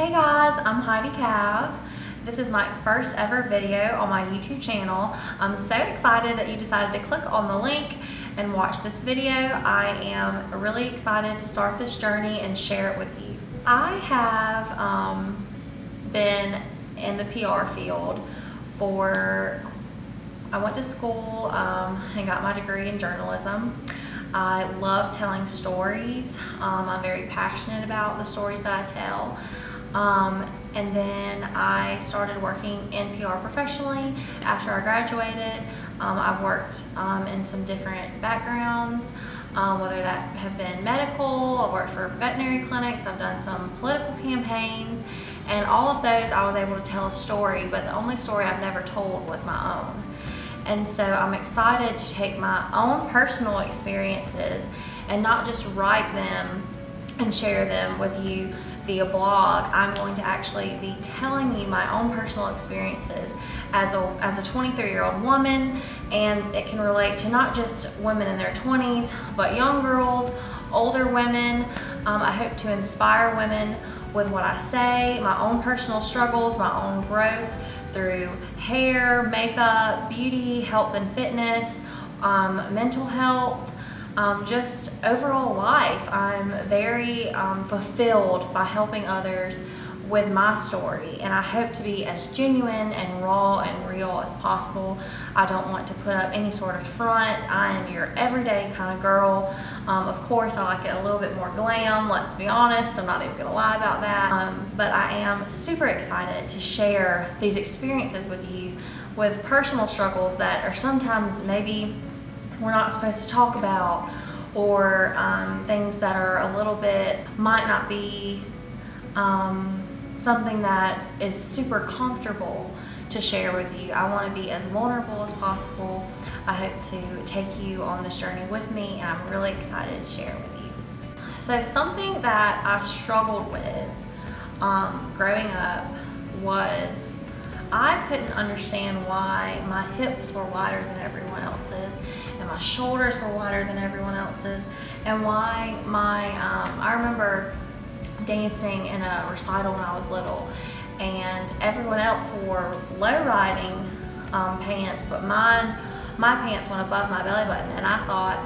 Hey guys, I'm Heidi Cav. This is my first ever video on my YouTube channel. I'm so excited that you decided to click on the link and watch this video. I am really excited to start this journey and share it with you. I have been in the PR field I went to school and got my degree in journalism. I love telling stories. I'm very passionate about the stories that I tell. And then I started working in PR professionally after I graduated. I've worked in some different backgrounds, whether that have been medical, I've worked for veterinary clinics, I've done some political campaigns, and all of those I was able to tell a story, but the only story I've never told was my own. And so I'm excited to take my own personal experiences and not just write them and share them with you via blog. I'm going to actually be telling you my own personal experiences as a 23-year-old woman, and it can relate to not just women in their 20s, but young girls, older women. I hope to inspire women with what I say, my own personal struggles, my own growth through hair, makeup, beauty, health and fitness, mental health, just overall life. I'm very fulfilled by helping others with my story, and I hope to be as genuine and raw and real as possible. I don't want to put up any sort of front. I am your everyday kind of girl. Of course, I like it a little bit more glam, let's be honest. I'm not even gonna lie about that. But I am super excited to share these experiences with you, with personal struggles that are sometimes maybe we're not supposed to talk about, or things that are a little bit, might not be something that is super comfortable to share with you. I want to be as vulnerable as possible. I hope to take you on this journey with me, and I'm really excited to share it with you. So something that I struggled with growing up was I couldn't understand why my hips were wider than everyone else's, and my shoulders were wider than everyone else's, and why I remember dancing in a recital when I was little, and everyone else wore low-riding pants, but my pants went above my belly button, and I thought,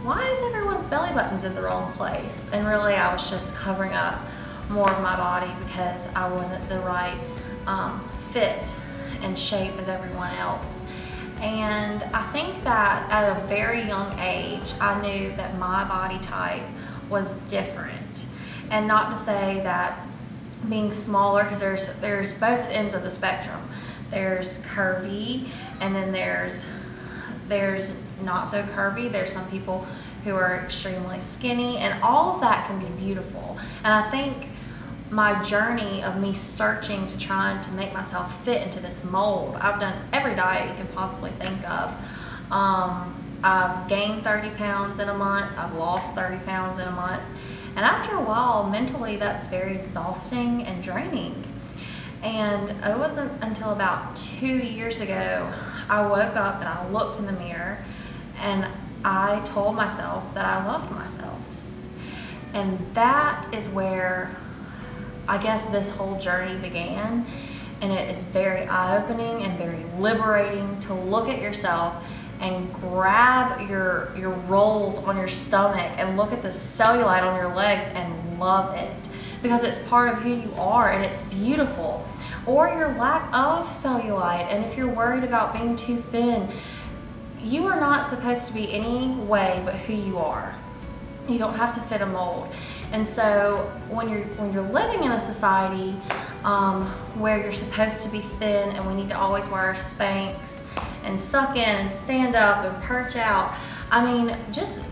why is everyone's belly buttons in the wrong place? And really I was just covering up more of my body because I wasn't the right fit and shape as everyone else. And I think that at a very young age I knew that my body type was different. And not to say that being smaller, because there's both ends of the spectrum. There's curvy, and then there's not so curvy. There's some people who are extremely skinny, and all of that can be beautiful. And I think my journey of me searching to trying to make myself fit into this mold, I've done every diet you can possibly think of. I've gained 30 pounds in a month, I've lost 30 pounds in a month, and after a while, mentally that's very exhausting and draining. And it wasn't until about 2 years ago I woke up and I looked in the mirror and I told myself that I loved myself. And that is where I guess this whole journey began, and it is very eye-opening and very liberating to look at yourself and grab your rolls on your stomach and look at the cellulite on your legs and love it, because it's part of who you are and it's beautiful. Or your lack of cellulite, and if you're worried about being too thin, you are not supposed to be any way but who you are. You don't have to fit a mold. And so when you're living in a society where you're supposed to be thin, and we need to always wear our Spanx and suck in and stand up and perch out, I mean, just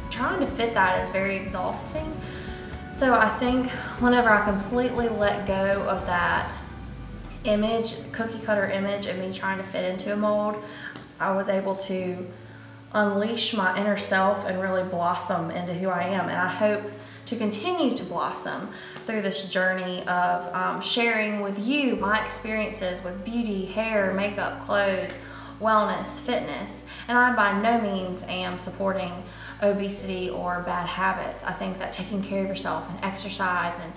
trying to fit that is very exhausting. So I think whenever I completely let go of that image, cookie cutter image of me trying to fit into a mold, I was able to unleash my inner self and really blossom into who I am. And I hope to continue to blossom through this journey of sharing with you my experiences with beauty, hair, makeup, clothes, wellness, fitness. And I by no means am supporting obesity or bad habits. I think that taking care of yourself and exercise and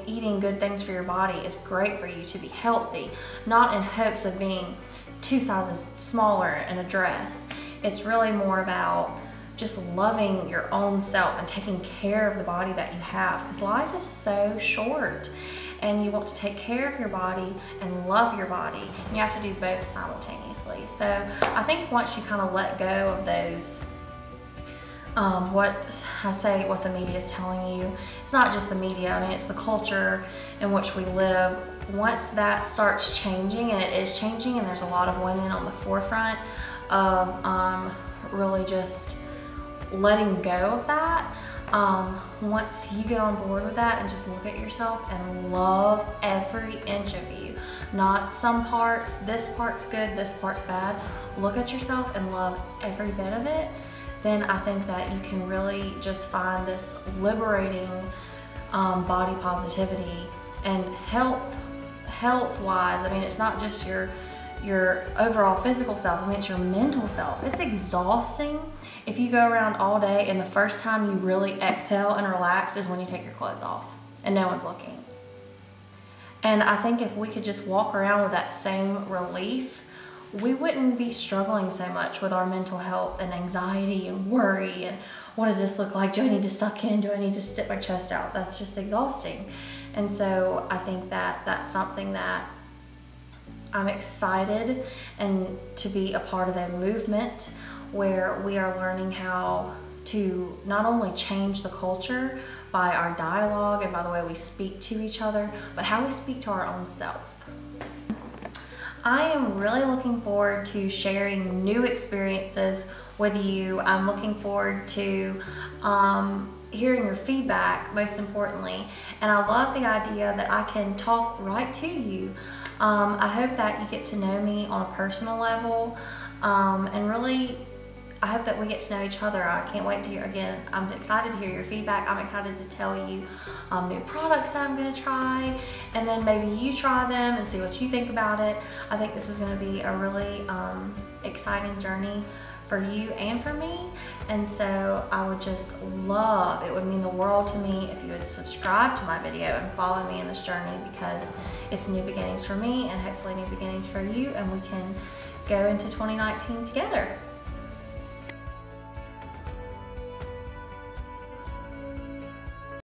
eating good things for your body is great for you to be healthy, not in hopes of being 2 sizes smaller in a dress. It's really more about just loving your own self and taking care of the body that you have, because life is so short and you want to take care of your body and love your body. You have to do both simultaneously. So I think once you kind of let go of those, what the media is telling you, it's not just the media, I mean, it's the culture in which we live. Once that starts changing, and it is changing, and there's a lot of women on the forefront of really just letting go of that, once you get on board with that and just look at yourself and love every inch of you, not some parts, this part's good, this part's bad, look at yourself and love every bit of it, then I think that you can really just find this liberating body positivity and health-wise. I mean, it's not just your overall physical self, I mean, it's your mental self. It's exhausting if you go around all day and the first time you really exhale and relax is when you take your clothes off and no one's looking. And I think if we could just walk around with that same relief, we wouldn't be struggling so much with our mental health and anxiety and worry and what does this look like? Do I need to suck in? Do I need to stick my chest out? That's just exhausting. And so I think that that's something that I'm excited and to be a part of a movement where we are learning how to not only change the culture by our dialogue and by the way we speak to each other, but how we speak to our own self. I am really looking forward to sharing new experiences with you. I'm looking forward to hearing your feedback, most importantly, and I love the idea that I can talk right to you. I hope that you get to know me on a personal level, and really I hope that we get to know each other. I can't wait to hear, again, I'm excited to hear your feedback. I'm excited to tell you new products that I'm going to try, and then maybe you try them and see what you think about it. I think this is going to be a really exciting journey for you and for me, and so I would just love, it would mean the world to me if you would subscribe to my video and follow me in this journey, because it's new beginnings for me and hopefully new beginnings for you, and we can go into 2019 together.